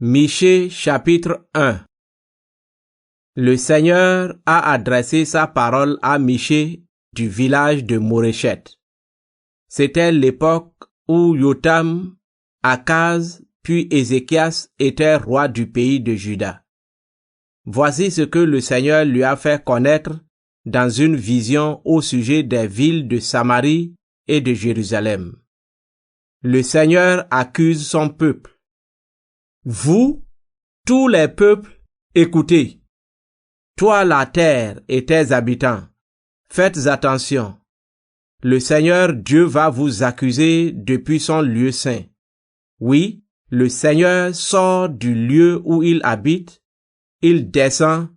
Michée chapitre 1. Le Seigneur a adressé sa parole à Michée du village de Moréchet. C'était l'époque où Yotam, Akaz puis Ézéchias étaient rois du pays de Juda. Voici ce que le Seigneur lui a fait connaître dans une vision au sujet des villes de Samarie et de Jérusalem. Le Seigneur accuse son peuple. Vous, tous les peuples, écoutez. Toi la terre et tes habitants, faites attention. Le Seigneur Dieu va vous accuser depuis son lieu saint. Oui, le Seigneur sort du lieu où il habite, il descend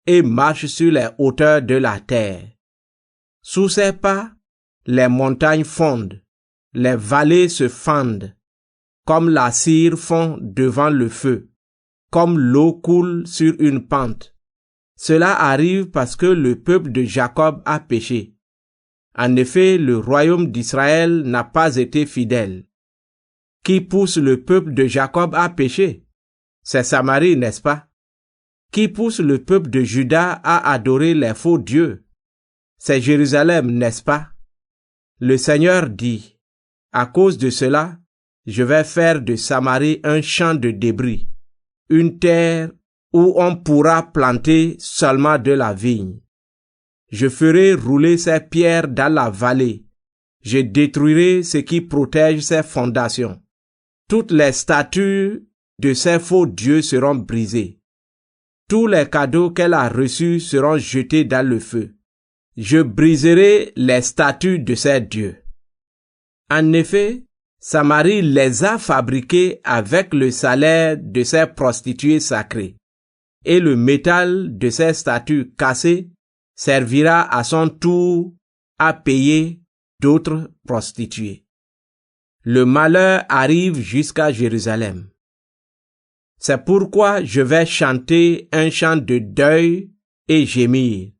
et marche sur les hauteurs de la terre. Sous ses pas, les montagnes fondent, les vallées se fendent, comme la cire fond devant le feu, comme l'eau coule sur une pente. Cela arrive parce que le peuple de Jacob a péché. En effet, le royaume d'Israël n'a pas été fidèle. Qui pousse le peuple de Jacob à pécher? C'est Samarie, n'est-ce pas? Qui pousse le peuple de Juda à adorer les faux dieux? C'est Jérusalem, n'est-ce pas? Le Seigneur dit, à cause de cela, je vais faire de Samarie un champ de débris, une terre où on pourra planter seulement de la vigne. Je ferai rouler ses pierres dans la vallée. Je détruirai ce qui protège ses fondations. Toutes les statues de ses faux dieux seront brisées. Tous les cadeaux qu'elle a reçus seront jetés dans le feu. Je briserai les statues de ses dieux. En effet, Samarie les a fabriqués avec le salaire de ses prostituées sacrées, et le métal de ses statues cassées servira à son tour à payer d'autres prostituées. Le malheur arrive jusqu'à Jérusalem. C'est pourquoi je vais chanter un chant de deuil et gémir.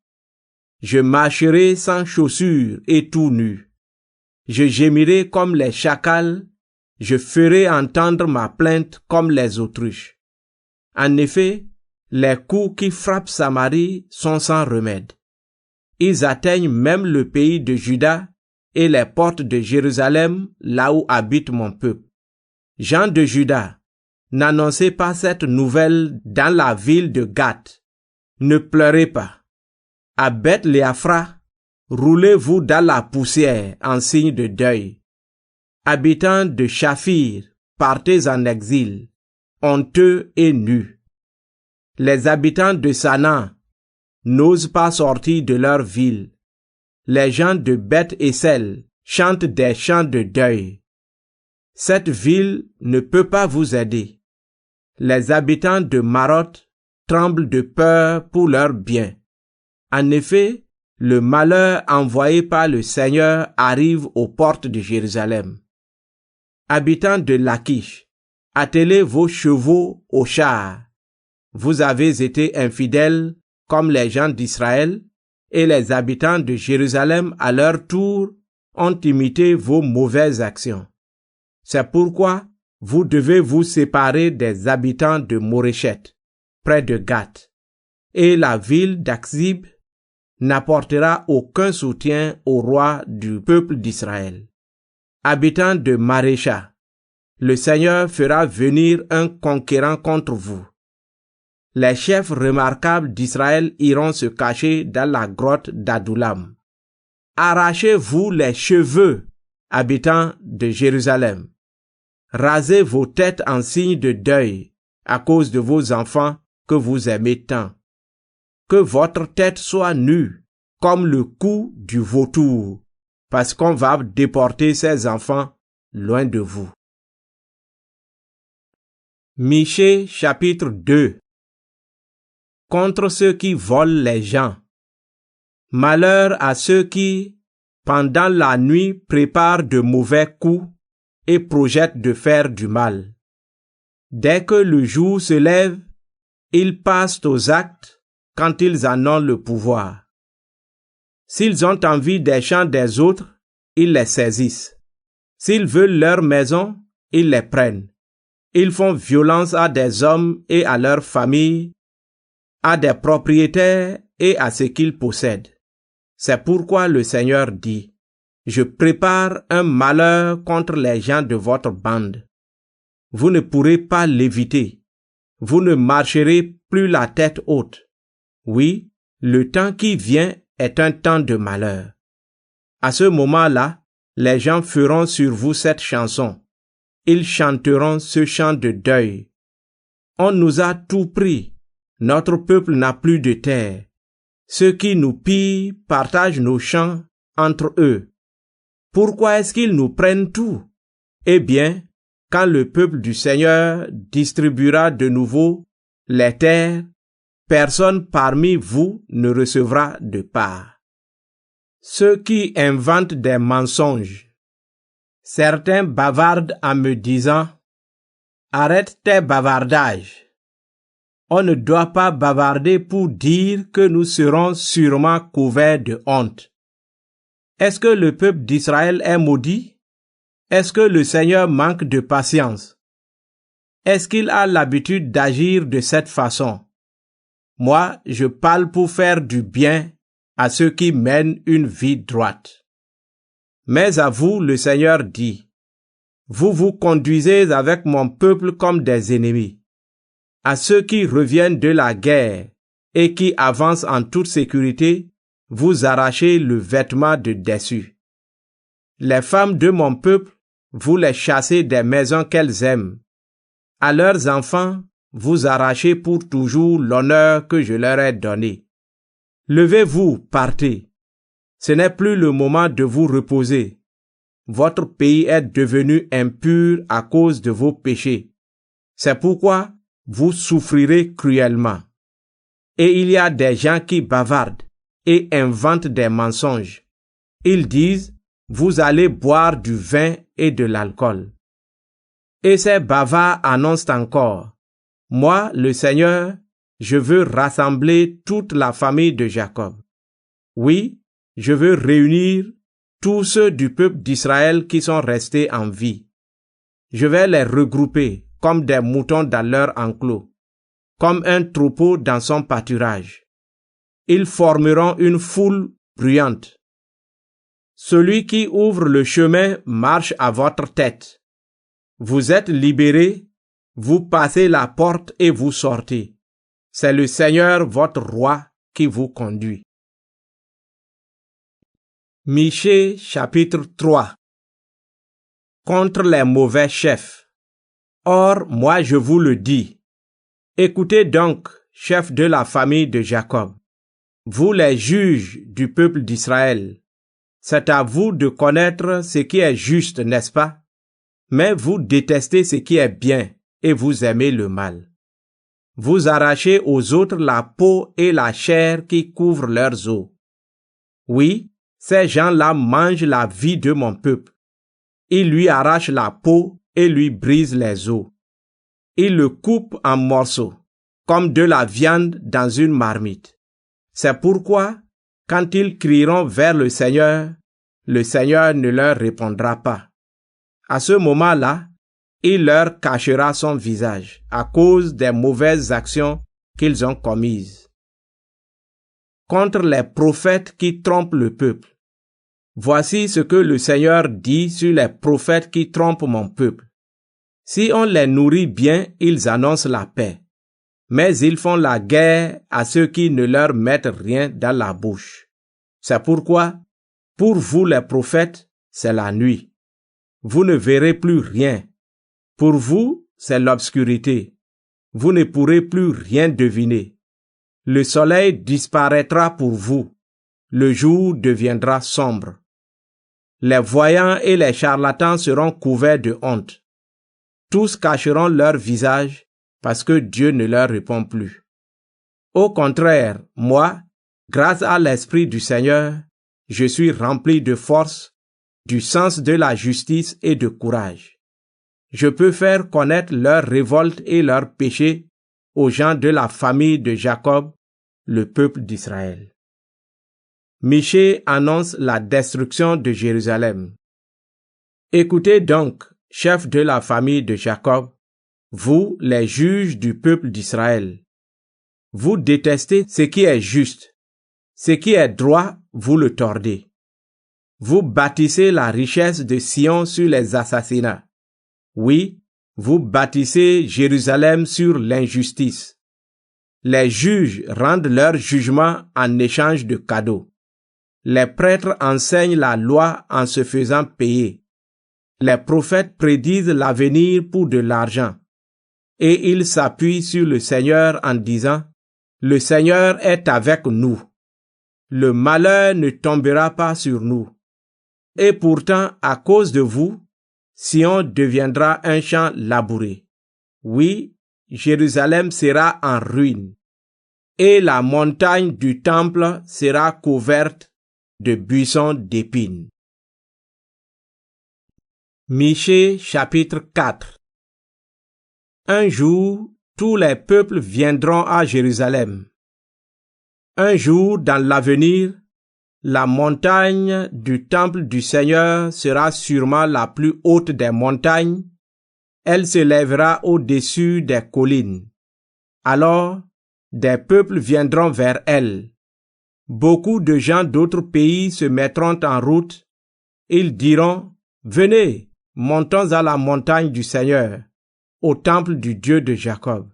Je marcherai sans chaussures et tout nu. Je gémirai comme les chacals, je ferai entendre ma plainte comme les autruches. En effet, les coups qui frappent Samarie sont sans remède. Ils atteignent même le pays de Juda et les portes de Jérusalem, là où habite mon peuple. Gens de Juda, n'annoncez pas cette nouvelle dans la ville de Gath. Ne pleurez pas. À Beth-Léaphra, roulez-vous dans la poussière en signe de deuil. Habitants de Shaphir, partez en exil, honteux et nus. Les habitants de Sana n'osent pas sortir de leur ville. Les gens de Beth-Essel chantent des chants de deuil. Cette ville ne peut pas vous aider. Les habitants de Maroth tremblent de peur pour leurs biens. En effet, le malheur envoyé par le Seigneur arrive aux portes de Jérusalem. Habitants de Lachish, attelez vos chevaux aux chars. Vous avez été infidèles comme les gens d'Israël, et les habitants de Jérusalem à leur tour ont imité vos mauvaises actions. C'est pourquoi vous devez vous séparer des habitants de Moréchet, près de Gath, et la ville d'Aksib n'apportera aucun soutien au roi du peuple d'Israël. Habitants de Marécha, le Seigneur fera venir un conquérant contre vous. Les chefs remarquables d'Israël iront se cacher dans la grotte d'Adullam. Arrachez-vous les cheveux, habitants de Jérusalem. Rasez vos têtes en signe de deuil à cause de vos enfants que vous aimez tant. Que votre tête soit nue comme le cou du vautour, parce qu'on va déporter ces enfants loin de vous. Michée chapitre 2. Contre ceux qui volent les gens. Malheur à ceux qui, pendant la nuit, préparent de mauvais coups et projettent de faire du mal. Dès que le jour se lève, ils passent aux actes quand ils en ont le pouvoir. S'ils ont envie des champs des autres, ils les saisissent. S'ils veulent leur maison, ils les prennent. Ils font violence à des hommes et à leurs familles, à des propriétaires et à ce qu'ils possèdent. C'est pourquoi le Seigneur dit, je prépare un malheur contre les gens de votre bande. Vous ne pourrez pas l'éviter. Vous ne marcherez plus la tête haute. Oui, le temps qui vient est un temps de malheur. À ce moment-là, les gens feront sur vous cette chanson. Ils chanteront ce chant de deuil. On nous a tout pris. Notre peuple n'a plus de terre. Ceux qui nous pillent partagent nos champs entre eux. Pourquoi est-ce qu'ils nous prennent tout? Eh bien, quand le peuple du Seigneur distribuera de nouveau les terres, personne parmi vous ne recevra de part. Ceux qui inventent des mensonges. Certains bavardent en me disant, arrête tes bavardages. On ne doit pas bavarder pour dire que nous serons sûrement couverts de honte. Est-ce que le peuple d'Israël est maudit? Est-ce que le Seigneur manque de patience? Est-ce qu'il a l'habitude d'agir de cette façon? Moi, je parle pour faire du bien à ceux qui mènent une vie droite. Mais à vous, le Seigneur dit, vous vous conduisez avec mon peuple comme des ennemis. À ceux qui reviennent de la guerre et qui avancent en toute sécurité, vous arrachez le vêtement de dessus. Les femmes de mon peuple, vous les chassez des maisons qu'elles aiment. À leurs enfants, vous arrachez pour toujours l'honneur que je leur ai donné. Levez-vous, partez. Ce n'est plus le moment de vous reposer. Votre pays est devenu impur à cause de vos péchés. C'est pourquoi vous souffrirez cruellement. Et il y a des gens qui bavardent et inventent des mensonges. Ils disent, vous allez boire du vin et de l'alcool. Et ces bavards annoncent encore, moi, le Seigneur, je veux rassembler toute la famille de Jacob. Oui, je veux réunir tous ceux du peuple d'Israël qui sont restés en vie. Je vais les regrouper comme des moutons dans leur enclos, comme un troupeau dans son pâturage. Ils formeront une foule bruyante. Celui qui ouvre le chemin marche à votre tête. Vous êtes libérés, vous passez la porte et vous sortez. C'est le Seigneur votre roi qui vous conduit. Michée chapitre 3. Contre les mauvais chefs. Or, moi je vous le dis. Écoutez donc, chefs de la famille de Jacob, vous les juges du peuple d'Israël. C'est à vous de connaître ce qui est juste, n'est-ce pas? Mais vous détestez ce qui est bien et vous aimez le mal. Vous arrachez aux autres la peau et la chair qui couvrent leurs os. Oui, ces gens-là mangent la vie de mon peuple. Ils lui arrachent la peau et lui brisent les os. Ils le coupent en morceaux, comme de la viande dans une marmite. C'est pourquoi, quand ils crieront vers le Seigneur ne leur répondra pas. À ce moment-là, il leur cachera son visage à cause des mauvaises actions qu'ils ont commises. Contre les prophètes qui trompent le peuple. Voici ce que le Seigneur dit sur les prophètes qui trompent mon peuple. Si on les nourrit bien, ils annoncent la paix. Mais ils font la guerre à ceux qui ne leur mettent rien dans la bouche. C'est pourquoi, pour vous les prophètes, c'est la nuit. Vous ne verrez plus rien. Pour vous, c'est l'obscurité. Vous ne pourrez plus rien deviner. Le soleil disparaîtra pour vous. Le jour deviendra sombre. Les voyants et les charlatans seront couverts de honte. Tous cacheront leur visage parce que Dieu ne leur répond plus. Au contraire, moi, grâce à l'Esprit du Seigneur, je suis rempli de force, du sens de la justice et de courage. Je peux faire connaître leur révolte et leurs péchés aux gens de la famille de Jacob, le peuple d'Israël. Michée annonce la destruction de Jérusalem. Écoutez donc, chefs de la famille de Jacob, vous les juges du peuple d'Israël. Vous détestez ce qui est juste, ce qui est droit, vous le tordez. Vous bâtissez la richesse de Sion sur les assassinats. Oui, vous bâtissez Jérusalem sur l'injustice. Les juges rendent leur jugement en échange de cadeaux. Les prêtres enseignent la loi en se faisant payer. Les prophètes prédisent l'avenir pour de l'argent. Et ils s'appuient sur le Seigneur en disant, « Le Seigneur est avec nous. Le malheur ne tombera pas sur nous. » Et pourtant, à cause de vous, Sion deviendra un champ labouré. Oui, Jérusalem sera en ruine. Et la montagne du temple sera couverte de buissons d'épines. Michée chapitre 4. Un jour, tous les peuples viendront à Jérusalem. Un jour, dans l'avenir, la montagne du temple du Seigneur sera sûrement la plus haute des montagnes. Elle se lèvera au-dessus des collines. Alors, des peuples viendront vers elle. Beaucoup de gens d'autres pays se mettront en route. Ils diront, « Venez, montons à la montagne du Seigneur, au temple du Dieu de Jacob.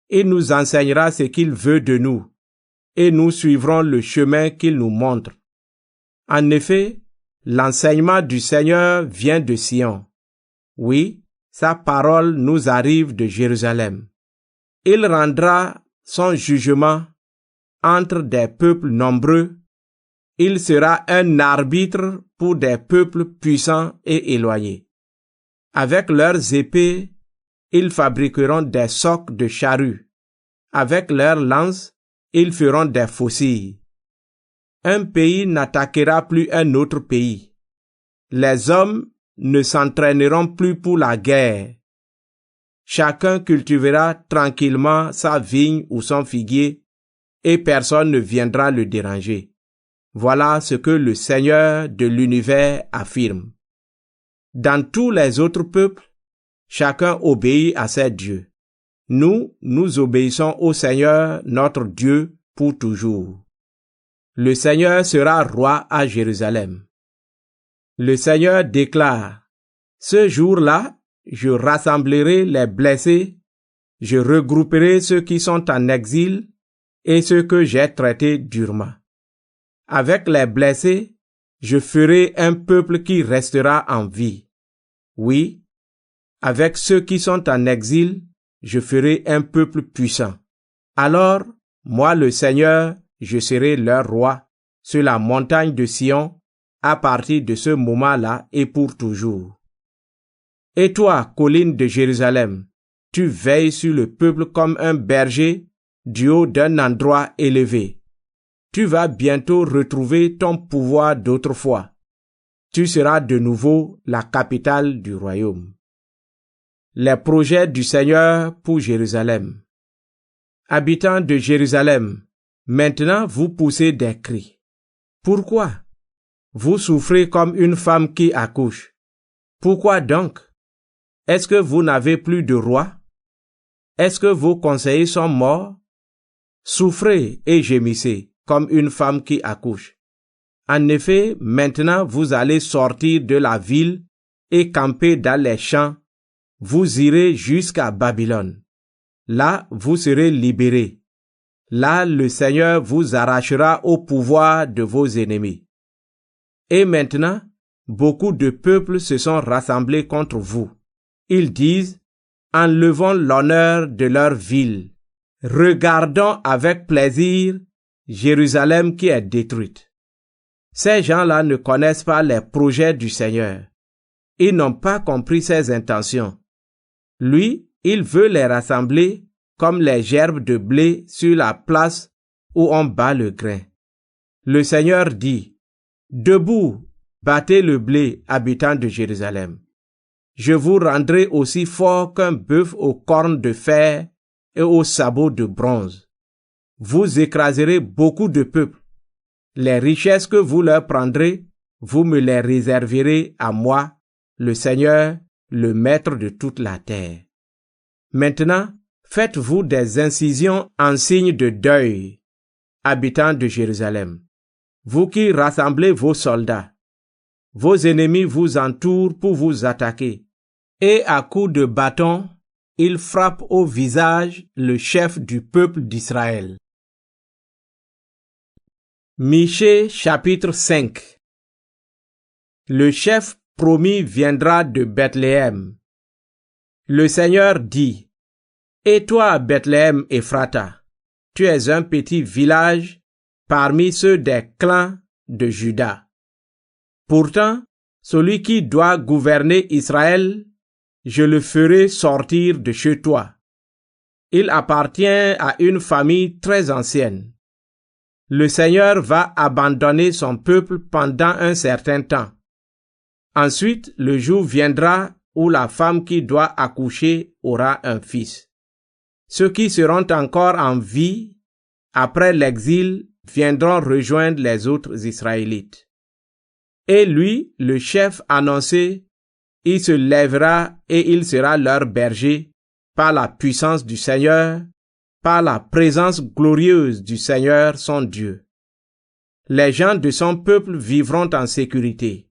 Il nous enseignera ce qu'il veut de nous, et nous suivrons le chemin qu'il nous montre. » En effet, l'enseignement du Seigneur vient de Sion. Oui, sa parole nous arrive de Jérusalem. Il rendra son jugement entre des peuples nombreux. Il sera un arbitre pour des peuples puissants et éloignés. Avec leurs épées, ils fabriqueront des socs de charrues. Avec leurs lances, ils feront des faucilles. Un pays n'attaquera plus un autre pays. Les hommes ne s'entraîneront plus pour la guerre. Chacun cultivera tranquillement sa vigne ou son figuier, et personne ne viendra le déranger. Voilà ce que le Seigneur de l'univers affirme. Dans tous les autres peuples, chacun obéit à ses dieux. Nous obéissons au Seigneur notre Dieu pour toujours. Le Seigneur sera roi à Jérusalem. Le Seigneur déclare, « Ce jour-là, je rassemblerai les blessés, je regrouperai ceux qui sont en exil et ceux que j'ai traités durement. Avec les blessés, je ferai un peuple qui restera en vie. Oui, avec ceux qui sont en exil, je ferai un peuple puissant. Alors, moi le Seigneur, je serai leur roi sur la montagne de Sion à partir de ce moment-là et pour toujours. Et toi, colline de Jérusalem, tu veilles sur le peuple comme un berger du haut d'un endroit élevé. Tu vas bientôt retrouver ton pouvoir d'autrefois. Tu seras de nouveau la capitale du royaume. Les projets du Seigneur pour Jérusalem. Habitants de Jérusalem, maintenant vous poussez des cris. Pourquoi? Vous souffrez comme une femme qui accouche. Pourquoi donc? Est-ce que vous n'avez plus de roi? Est-ce que vos conseillers sont morts? Souffrez et gémissez comme une femme qui accouche. En effet, maintenant vous allez sortir de la ville et camper dans les champs. Vous irez jusqu'à Babylone. Là, vous serez libérés. Là, le Seigneur vous arrachera au pouvoir de vos ennemis. Et maintenant, beaucoup de peuples se sont rassemblés contre vous. Ils disent, enlevons l'honneur de leur ville. Regardons avec plaisir Jérusalem qui est détruite. Ces gens-là ne connaissent pas les projets du Seigneur. Ils n'ont pas compris ses intentions. Lui, il veut les rassembler comme les gerbes de blé sur la place où on bat le grain. Le Seigneur dit, « Debout, battez le blé, habitants de Jérusalem. Je vous rendrai aussi fort qu'un bœuf aux cornes de fer et aux sabots de bronze. Vous écraserez beaucoup de peuples. Les richesses que vous leur prendrez, vous me les réserverez à moi, le Seigneur, le Maître de toute la terre. » Maintenant, faites-vous des incisions en signe de deuil, habitants de Jérusalem. Vous qui rassemblez vos soldats, vos ennemis vous entourent pour vous attaquer, et à coups de bâton, ils frappent au visage le chef du peuple d'Israël. Michée chapitre 5. Le chef promis viendra de Bethléem. Le Seigneur dit: Et toi, Bethléem Ephrata, tu es un petit village parmi ceux des clans de Juda. Pourtant, celui qui doit gouverner Israël, je le ferai sortir de chez toi. Il appartient à une famille très ancienne. Le Seigneur va abandonner son peuple pendant un certain temps. Ensuite, le jour viendra où la femme qui doit accoucher aura un fils. Ceux qui seront encore en vie après l'exil viendront rejoindre les autres Israélites. Et lui, le chef annoncé, il se lèvera et il sera leur berger par la puissance du Seigneur, par la présence glorieuse du Seigneur son Dieu. Les gens de son peuple vivront en sécurité.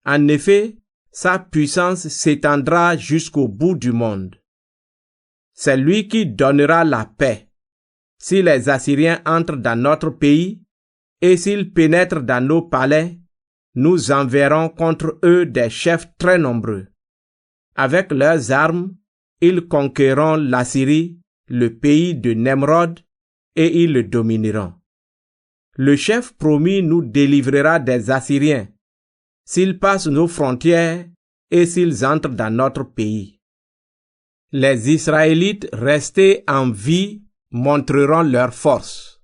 En effet, sa puissance s'étendra jusqu'au bout du monde. C'est lui qui donnera la paix. Si les Assyriens entrent dans notre pays et s'ils pénètrent dans nos palais, nous enverrons contre eux des chefs très nombreux. Avec leurs armes, ils conquerront l'Assyrie, le pays de Nemrod, et ils le domineront. Le chef promis nous délivrera des Assyriens, s'ils passent nos frontières et s'ils entrent dans notre pays. Les Israélites restés en vie montreront leur force.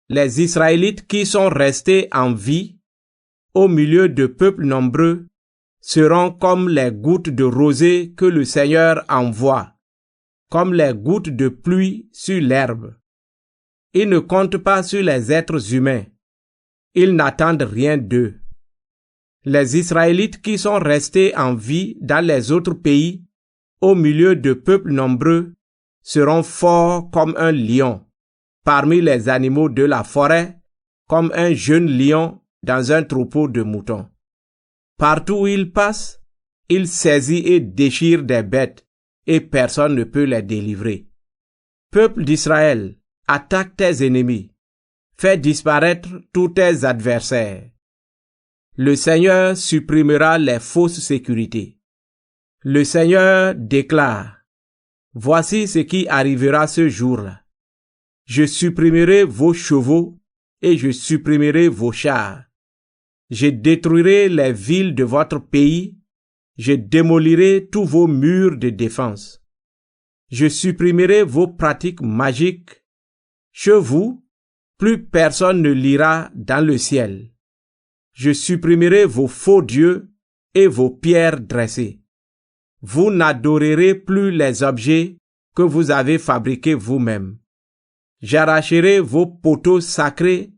Les Israélites qui sont restés en vie, au milieu de peuples nombreux, seront comme les gouttes de rosée que le Seigneur envoie, comme les gouttes de pluie sur l'herbe. Ils ne comptent pas sur les êtres humains. Ils n'attendent rien d'eux. Les Israélites qui sont restés en vie dans les autres pays, au milieu de peuples nombreux, seront forts comme un lion, parmi les animaux de la forêt, comme un jeune lion dans un troupeau de moutons. Partout où il passe, il saisit et déchire des bêtes, et personne ne peut les délivrer. Peuple d'Israël, attaque tes ennemis, fais disparaître tous tes adversaires. Le Seigneur supprimera les fausses sécurités. Le Seigneur déclare: Voici ce qui arrivera ce jour-là. Je supprimerai vos chevaux et je supprimerai vos chars. Je détruirai les villes de votre pays, je démolirai tous vos murs de défense. Je supprimerai vos pratiques magiques. Chez vous, plus personne ne lira dans le ciel. Je supprimerai vos faux dieux et vos pierres dressées. Vous n'adorerez plus les objets que vous avez fabriqués vous-même. J'arracherai vos poteaux sacrés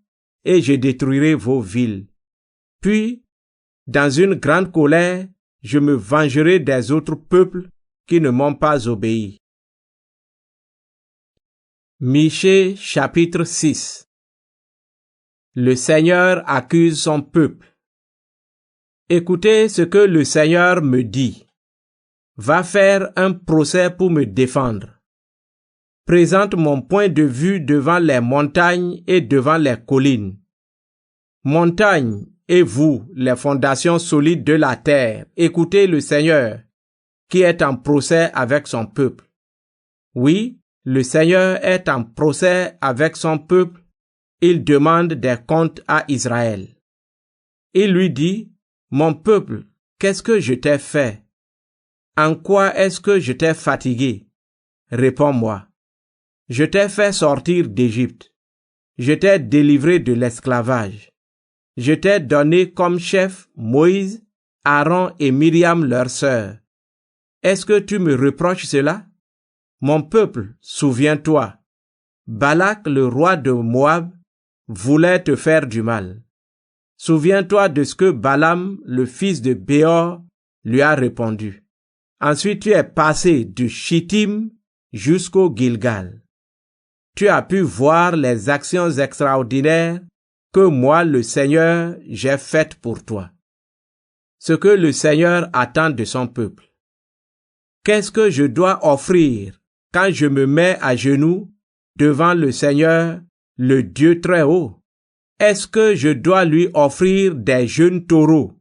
et je détruirai vos villes. Puis, dans une grande colère, je me vengerai des autres peuples qui ne m'ont pas obéi. Michée chapitre 6. Le Seigneur accuse son peuple. Écoutez ce que le Seigneur me dit. Va faire un procès pour me défendre. Présente mon point de vue devant les montagnes et devant les collines. Montagnes, et vous, les fondations solides de la terre, écoutez le Seigneur, qui est en procès avec son peuple. Oui, le Seigneur est en procès avec son peuple. Il demande des comptes à Israël. Il lui dit: Mon peuple, qu'est-ce que je t'ai fait? En quoi est-ce que je t'ai fatigué? Réponds-moi. Je t'ai fait sortir d'Égypte. Je t'ai délivré de l'esclavage. Je t'ai donné comme chef Moïse, Aaron et Myriam leur sœur. Est-ce que tu me reproches cela? Mon peuple, souviens-toi. Balak, le roi de Moab, voulait te faire du mal. Souviens-toi de ce que Balaam, le fils de Béor, lui a répondu. Ensuite, tu es passé du Chittim jusqu'au Gilgal. Tu as pu voir les actions extraordinaires que moi, le Seigneur, j'ai faites pour toi. Ce que le Seigneur attend de son peuple. Qu'est-ce que je dois offrir quand je me mets à genoux devant le Seigneur, le Dieu très haut? Est-ce que je dois lui offrir des jeunes taureaux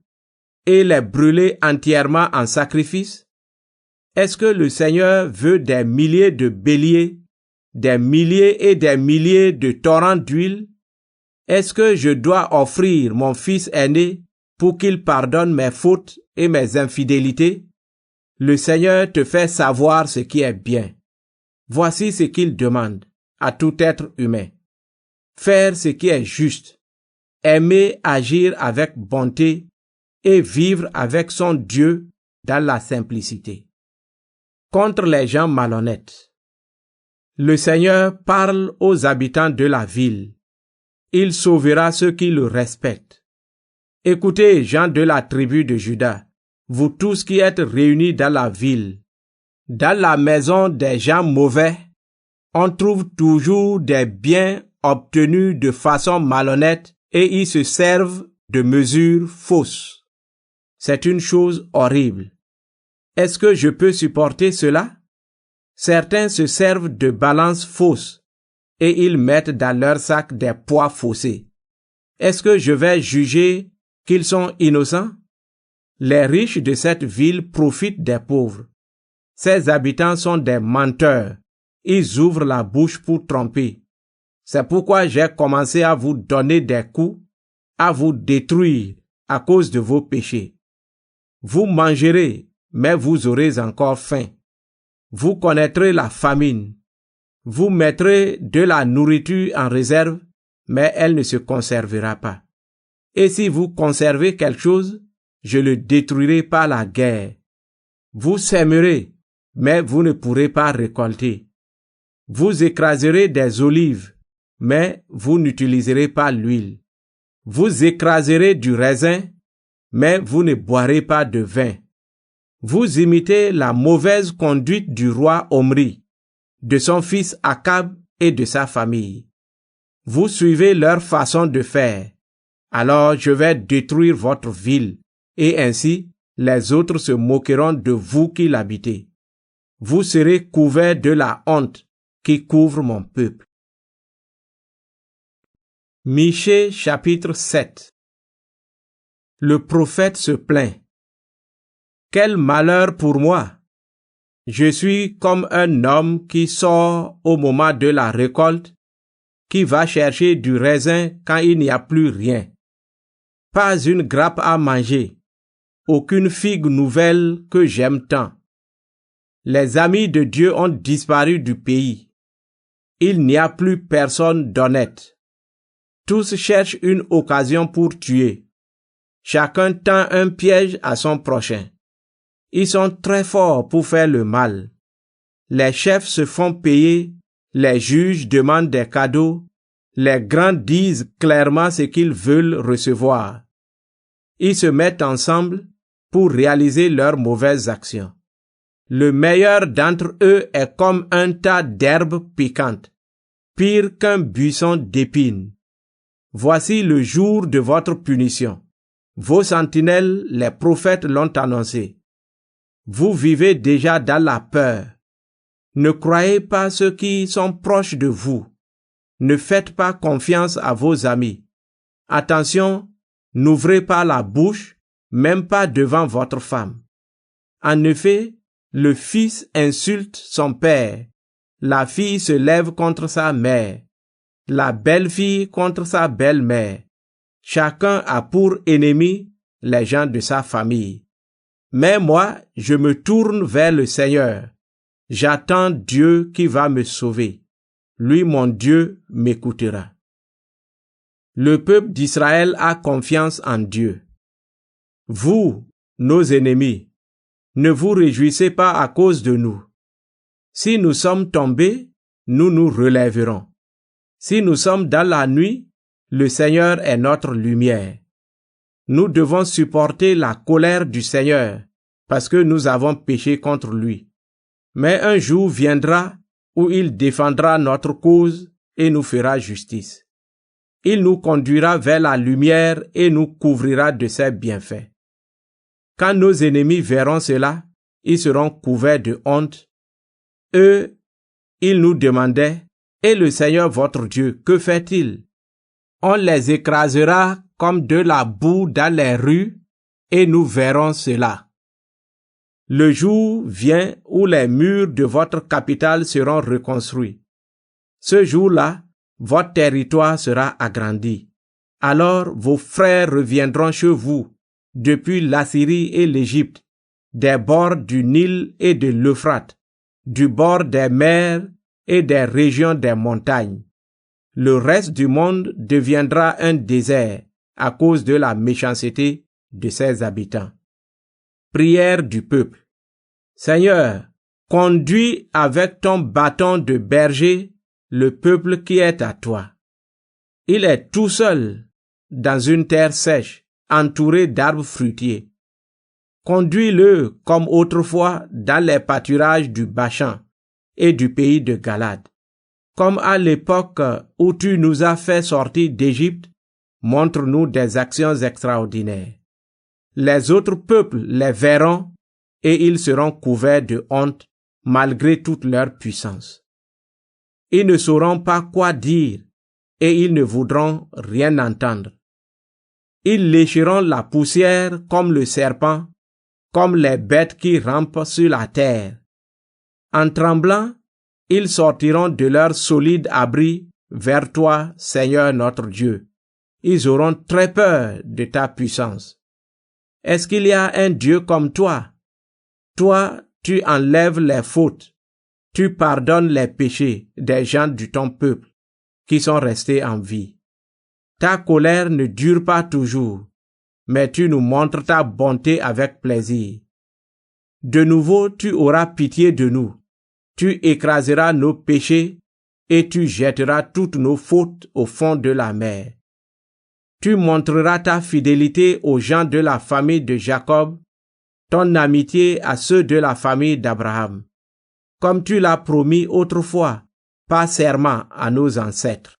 et les brûler entièrement en sacrifice? Est-ce que le Seigneur veut des milliers de béliers, des milliers et des milliers de torrents d'huile? Est-ce que je dois offrir mon fils aîné pour qu'il pardonne mes fautes et mes infidélités? Le Seigneur te fait savoir ce qui est bien. Voici ce qu'il demande à tout être humain. Faire ce qui est juste, aimer agir avec bonté et vivre avec son Dieu dans la simplicité. Contre les gens malhonnêtes. Le Seigneur parle aux habitants de la ville. Il sauvera ceux qui le respectent. Écoutez, gens de la tribu de Juda, vous tous qui êtes réunis dans la ville. Dans la maison des gens mauvais, on trouve toujours des biens obtenus de façon malhonnête et ils se servent de mesures fausses. C'est une chose horrible. Est-ce que je peux supporter cela? Certains se servent de balances fausses et ils mettent dans leur sac des poids faussés. Est-ce que je vais juger qu'ils sont innocents? Les riches de cette ville profitent des pauvres. Ses habitants sont des menteurs. Ils ouvrent la bouche pour tromper. C'est pourquoi j'ai commencé à vous donner des coups, à vous détruire à cause de vos péchés. Vous mangerez, mais vous aurez encore faim. Vous connaîtrez la famine. Vous mettrez de la nourriture en réserve, mais elle ne se conservera pas. Et si vous conservez quelque chose, je le détruirai par la guerre. Vous sèmerez, mais vous ne pourrez pas récolter. Vous écraserez des olives, mais vous n'utiliserez pas l'huile. Vous écraserez du raisin, mais vous ne boirez pas de vin. Vous imitez la mauvaise conduite du roi Omri, de son fils Akab et de sa famille. Vous suivez leur façon de faire. Alors je vais détruire votre ville, et ainsi les autres se moqueront de vous qui l'habitez. Vous serez couverts de la honte qui couvre mon peuple. Michée chapitre 7. Le prophète se plaint. Quel malheur pour moi! Je suis comme un homme qui sort au moment de la récolte, qui va chercher du raisin quand il n'y a plus rien. Pas une grappe à manger, aucune figue nouvelle que j'aime tant. Les amis de Dieu ont disparu du pays. Il n'y a plus personne d'honnête. Tous cherchent une occasion pour tuer. Chacun tend un piège à son prochain. Ils sont très forts pour faire le mal. Les chefs se font payer, les juges demandent des cadeaux, les grands disent clairement ce qu'ils veulent recevoir. Ils se mettent ensemble pour réaliser leurs mauvaises actions. Le meilleur d'entre eux est comme un tas d'herbes piquantes, pire qu'un buisson d'épines. Voici le jour de votre punition. Vos sentinelles, les prophètes, l'ont annoncé. Vous vivez déjà dans la peur. Ne croyez pas ceux qui sont proches de vous. Ne faites pas confiance à vos amis. Attention, n'ouvrez pas la bouche, même pas devant votre femme. En effet, le fils insulte son père. La fille se lève contre sa mère. La belle-fille contre sa belle-mère. Chacun a pour ennemi les gens de sa famille. Mais moi, je me tourne vers le Seigneur. J'attends Dieu qui va me sauver. Lui, mon Dieu, m'écoutera. Le peuple d'Israël a confiance en Dieu. Vous, nos ennemis, ne vous réjouissez pas à cause de nous. Si nous sommes tombés, nous nous relèverons. Si nous sommes dans la nuit, le Seigneur est notre lumière. Nous devons supporter la colère du Seigneur parce que nous avons péché contre lui. Mais un jour viendra où il défendra notre cause et nous fera justice. Il nous conduira vers la lumière et nous couvrira de ses bienfaits. Quand nos ennemis verront cela, ils seront couverts de honte. Eux, ils nous demandaient, « Et le Seigneur votre Dieu, que fait-il? » On les écrasera comme de la boue dans les rues, et nous verrons cela. Le jour vient où les murs de votre capitale seront reconstruits. Ce jour-là, votre territoire sera agrandi. Alors vos frères reviendront chez vous, depuis l'Assyrie et l'Égypte, des bords du Nil et de l'Euphrate, du bord des mers et des régions des montagnes. Le reste du monde deviendra un désert à cause de la méchanceté de ses habitants. Prière du peuple. Seigneur, conduis avec ton bâton de berger le peuple qui est à toi. Il est tout seul dans une terre sèche, entouré d'arbres fruitiers. Conduis-le comme autrefois dans les pâturages du Bashan et du pays de Galade. Comme à l'époque où tu nous as fait sortir d'Égypte, montre-nous des actions extraordinaires. Les autres peuples les verront et ils seront couverts de honte malgré toute leur puissance. Ils ne sauront pas quoi dire et ils ne voudront rien entendre. Ils lécheront la poussière comme le serpent, comme les bêtes qui rampent sur la terre. En tremblant, ils sortiront de leur solide abri vers toi, Seigneur notre Dieu. Ils auront très peur de ta puissance. Est-ce qu'il y a un Dieu comme toi? Toi, tu enlèves les fautes. Tu pardonnes les péchés des gens de ton peuple qui sont restés en vie. Ta colère ne dure pas toujours, mais tu nous montres ta bonté avec plaisir. De nouveau, tu auras pitié de nous. Tu écraseras nos péchés et tu jetteras toutes nos fautes au fond de la mer. Tu montreras ta fidélité aux gens de la famille de Jacob, ton amitié à ceux de la famille d'Abraham, comme tu l'as promis autrefois, par serment à nos ancêtres.